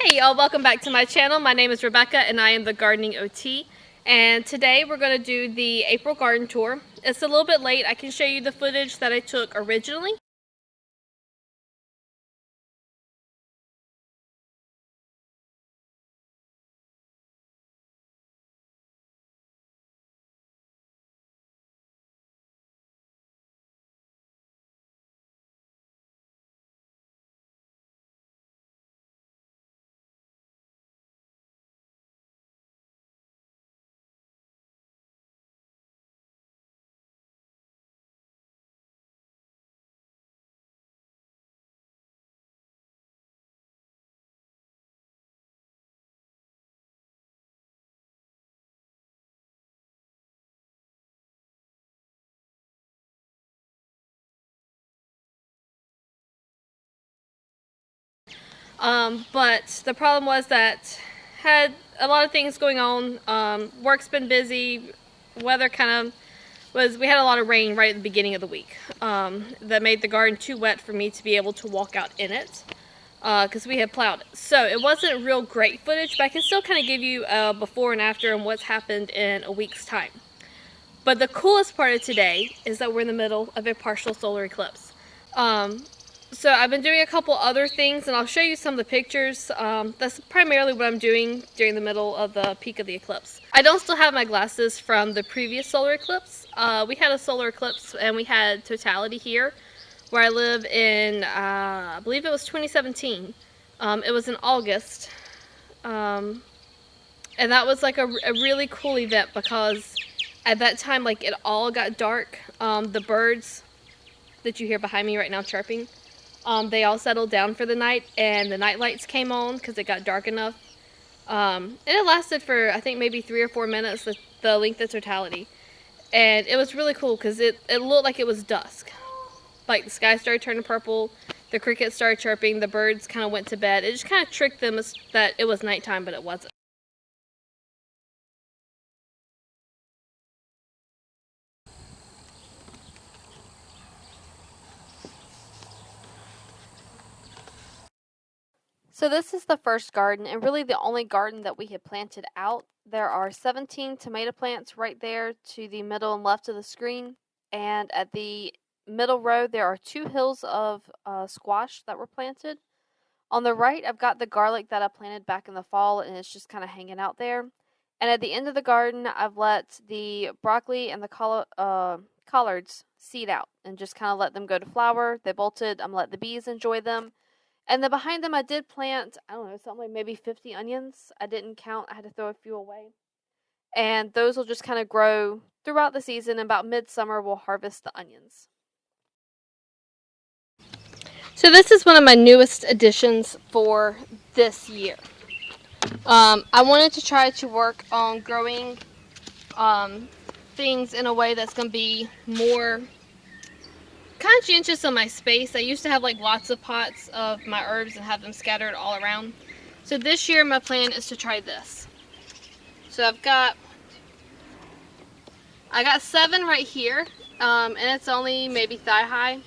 Hey y'all, welcome back to my channel. My name is Rebecca and I am the Gardening OT. And today we're going to do the April garden tour. It's a little bit late. I can show you the footage that I took originally. But the problem was that had a lot of things going on. Work's been busy. Weather kind of we had a lot of rain right at the beginning of the week. That made the garden too wet for me to be able to walk out in it. Because we had plowed it. So it wasn't real great footage, but I can still kind of give you a before and after and what's happened in a week's time. But the coolest part of today is that we're in the middle of a partial solar eclipse. So I've been doing a couple other things, and I'll show you some of the pictures. That's primarily what I'm doing during the middle of the peak of the eclipse. I don't still have my glasses from the previous solar eclipse. We had a solar eclipse and we had totality here where I live in, I believe it was 2017. It was in August. And that was like a really cool event because at that time, like, it all got dark. The birds that you hear behind me right now chirping, they all settled down for the night, and the night lights came on because it got dark enough. And it lasted for, I think, maybe 3 or 4 minutes, the length of totality. And it was really cool because it looked like it was dusk. Like, the sky started turning purple, the crickets started chirping, the birds kind of went to bed. It just kind of tricked them that it was nighttime, but it wasn't. So this is the first garden, and really the only garden that we had planted out. There are 17 tomato plants right there to the middle and left of the screen, and at the middle row there are 2 hills of squash that were planted. On the right, I've got the garlic that I planted back in the fall, and it's just kind of hanging out there. And at the end of the garden, I've let the broccoli and the collards seed out and just kind of let them go to flower. They bolted. I'm letting the bees enjoy them. And then behind them, I did plant, I don't know, something like maybe 50 onions. I didn't count. I had to throw a few away. And those will just kind of grow throughout the season. About midsummer, we'll harvest the onions. So this is one of my newest additions for this year. I wanted to try to work on growing things in a way that's going to be more conscientious of my space. I used to have like lots of pots of my herbs and have them scattered all around. So this year my plan is to try this. So I got 7 right here, and it's only maybe thigh high.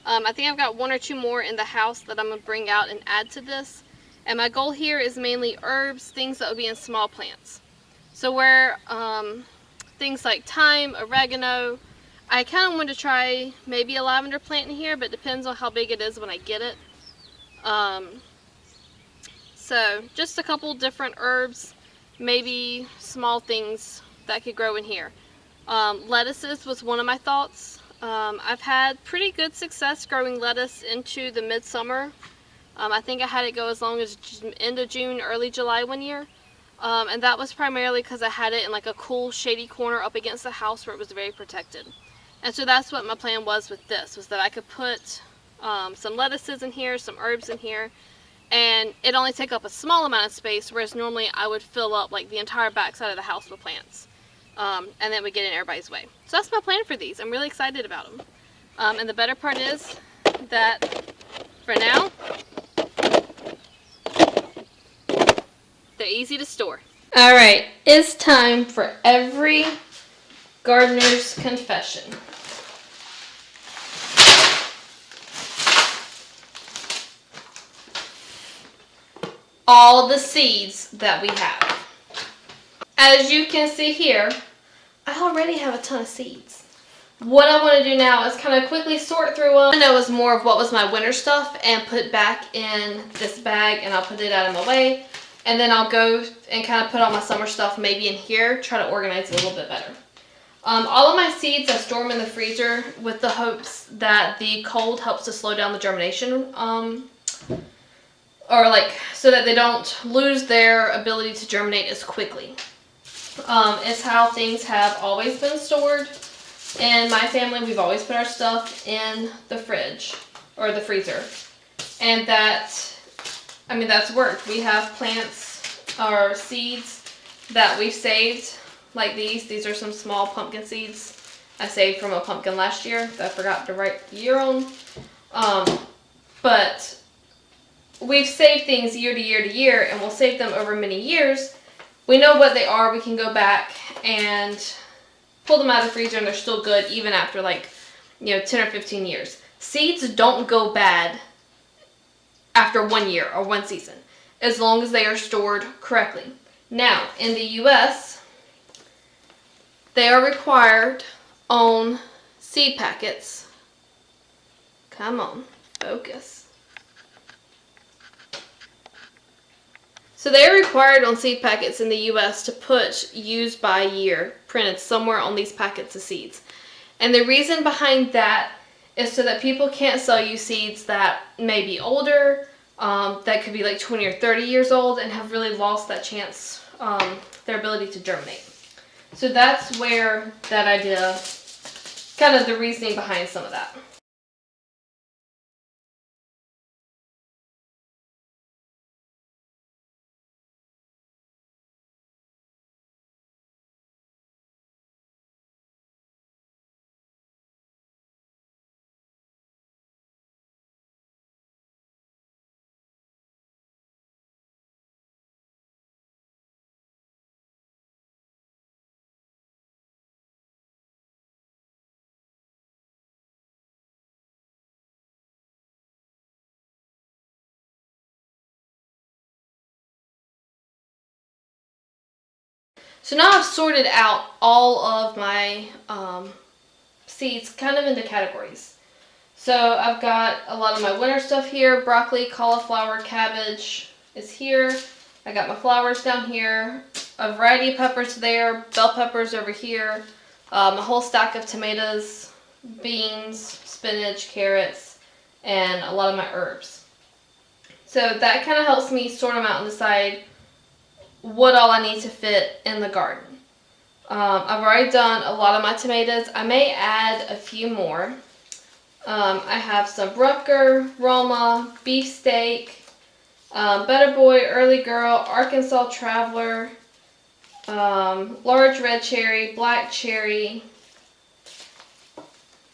I think I've got 1 or 2 more in the house that I'm going to bring out and add to this. And my goal here is mainly herbs, things that will be in small plants. So where things like thyme, oregano, I kind of want to try maybe a lavender plant in here, but it depends on how big it is when I get it. So just a couple different herbs, maybe small things that could grow in here. Lettuces was one of my thoughts. I've had pretty good success growing lettuce into the midsummer. I think I had it go as long as end of June, early July one year. And that was primarily because I had it in like a cool shady corner up against the house where it was very protected. And so that's what my plan was with this, was that I could put some lettuces in here, some herbs in here, and it only take up a small amount of space, whereas normally I would fill up like the entire back side of the house with plants. And then we get in everybody's way. So that's my plan for these. I'm really excited about them. And the better part is that for now, they're easy to store. Alright, it's time for every gardener's confession. all the seeds that we have. As you can see here, I already have a ton of seeds. What I want to do now is kind of quickly sort through them. I know is more of what was my winter stuff and put back in this bag, and I'll put it out of my way. And then I'll go and kind of put all my summer stuff maybe in here, try to organize it a little bit better. All of my seeds I store them in the freezer with the hopes that the cold helps to slow down the germination, or like so that they don't lose their ability to germinate as quickly. It's how things have always been stored. In my family, we've always put our stuff in the fridge or the freezer, and that's worked. We have plants or seeds that we've saved, like these. These are some small pumpkin seeds I saved from a pumpkin last year that I forgot to write the year on. But we've saved things year to year to year, and we'll save them over many years. We know what they are. We can go back and pull them out of the freezer, and they're still good even after 10 or 15 years. Seeds don't go bad after 1 year or one season, as long as they are stored correctly. Now, in the US, they are required on seed packets. Come on, focus. So they are required on seed packets in the US to put used by year printed somewhere on these packets of seeds. And the reason behind that is so that people can't sell you seeds that may be older, that could be like 20 or 30 years old and have really lost that chance, their ability to germinate. So that's where that idea, kind of the reasoning behind some of that. So now I've sorted out all of my seeds kind of into categories. So I've got a lot of my winter stuff here. Broccoli, cauliflower, cabbage is here. I got my flowers down here. A variety of peppers there. Bell peppers over here. A whole stack of tomatoes, beans, spinach, carrots, and a lot of my herbs. So that kind of helps me sort them out and decide what all I need to fit in the garden. I've already done a lot of my tomatoes. I may add a few more. I have some Rutger, Roma, beefsteak, Better Boy, Early Girl, Arkansas Traveler, large red cherry, black cherry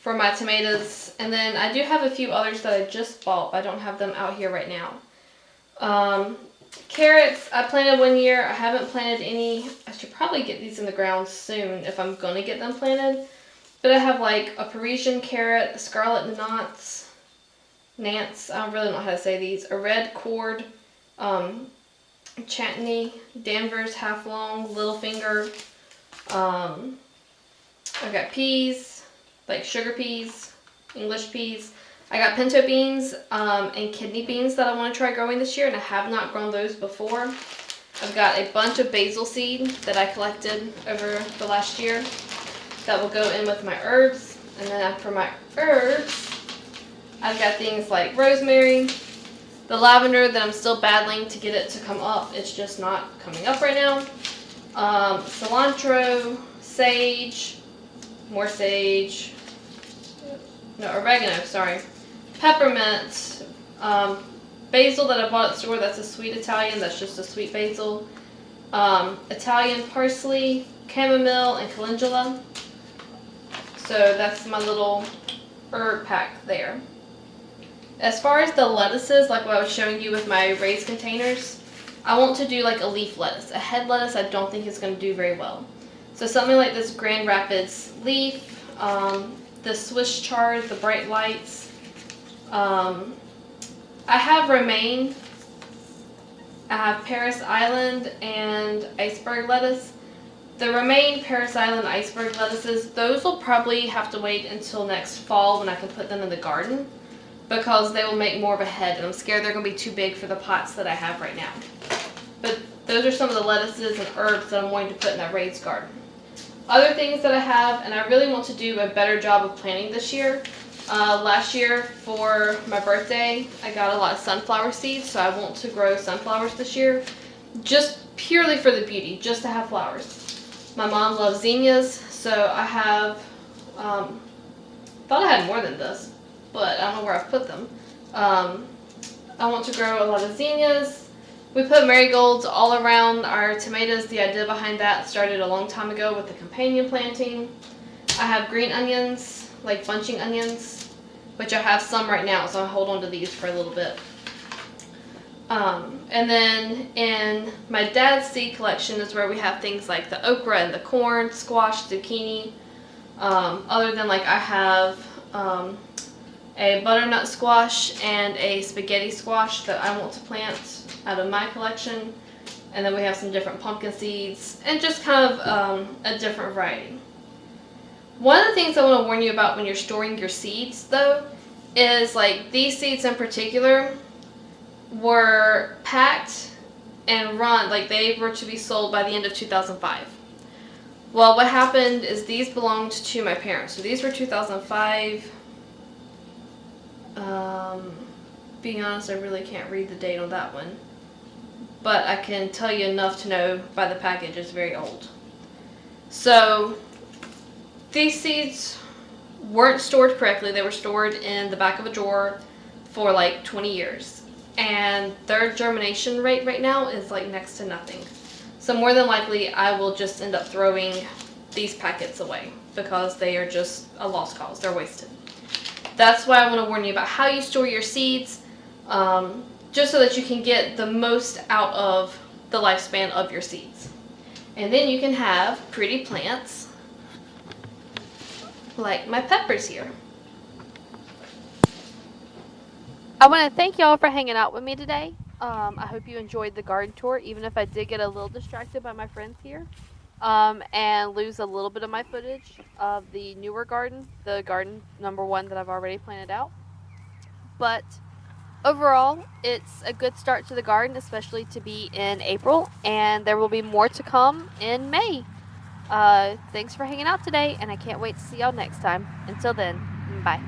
for my tomatoes. And then I do have a few others that I just bought, but I don't have them out here right now. Carrots, I planted 1 year. I haven't planted any. I should probably get these in the ground soon if I'm going to get them planted. But I have like a Parisian carrot, a scarlet Nance, I don't really know how to say these, a red cord, Chutney, Danvers, half long, Littlefinger. I've got peas, like sugar peas, English peas. I got pinto beans and kidney beans that I want to try growing this year, and I have not grown those before. I've got a bunch of basil seed that I collected over the last year that will go in with my herbs. And then for my herbs, I've got things like rosemary, the lavender that I'm still battling to get it to come up. It's just not coming up right now. Cilantro, sage, more sage, no, oregano, sorry. Peppermint, basil that I bought at the store, that's a sweet Italian, that's just a sweet basil. Italian parsley, chamomile, and calendula. So that's my little herb pack there. As far as the lettuces, like what I was showing you with my raised containers, I want to do like a leaf lettuce. A head lettuce I don't think is going to do very well. So something like this Grand Rapids leaf, the Swiss chard, the bright lights. I have romaine I have Paris Island and iceberg lettuce. The remaining Paris Island iceberg lettuces, those will probably have to wait until next fall when I can put them in the garden, because they will make more of a head, and I'm scared they're going to be too big for the pots that I have right now. But those are some of the lettuces and herbs that I'm wanting to put in that raised garden. Other things that I have, and I really want to do a better job of planting this year. Last year for my birthday, I got a lot of sunflower seeds, so I want to grow sunflowers this year, just purely for the beauty, just to have flowers. My mom loves zinnias, so I have, thought I had more than this, but I don't know where I've put them. I want to grow a lot of zinnias. We put marigolds all around our tomatoes. The idea behind that started a long time ago with the companion planting. I have green onions, like bunching onions, which I have some right now, so I'll hold on to these for a little bit. And then in my dad's seed collection is where we have things like the okra and the corn, squash, zucchini. Other than like I have a butternut squash and a spaghetti squash that I want to plant out of my collection. And then we have some different pumpkin seeds and just kind of a different variety. One of the things I want to warn you about when you're storing your seeds though is like these seeds in particular were packed and run, like they were to be sold by the end of 2005. Well, what happened is these belonged to my parents. So these were 2005. Being honest, I really can't read the date on that one. But I can tell you enough to know by the package it's very old. So these seeds weren't stored correctly. They were stored in the back of a drawer for like 20 years. And their germination rate right now is like next to nothing. So more than likely I will just end up throwing these packets away because they are just a lost cause. They're wasted. That's why I want to warn you about how you store your seeds, just so that you can get the most out of the lifespan of your seeds. And then you can have pretty plants like my peppers here. I want to thank y'all for hanging out with me today. I hope you enjoyed the garden tour, even if I did get a little distracted by my friends here, and lose a little bit of my footage of the newer garden, the garden number 1 that I've already planted out. But overall, it's a good start to the garden, especially to be in April, and there will be more to come in May. Thanks for hanging out today, and I can't wait to see y'all next time. Until then, bye.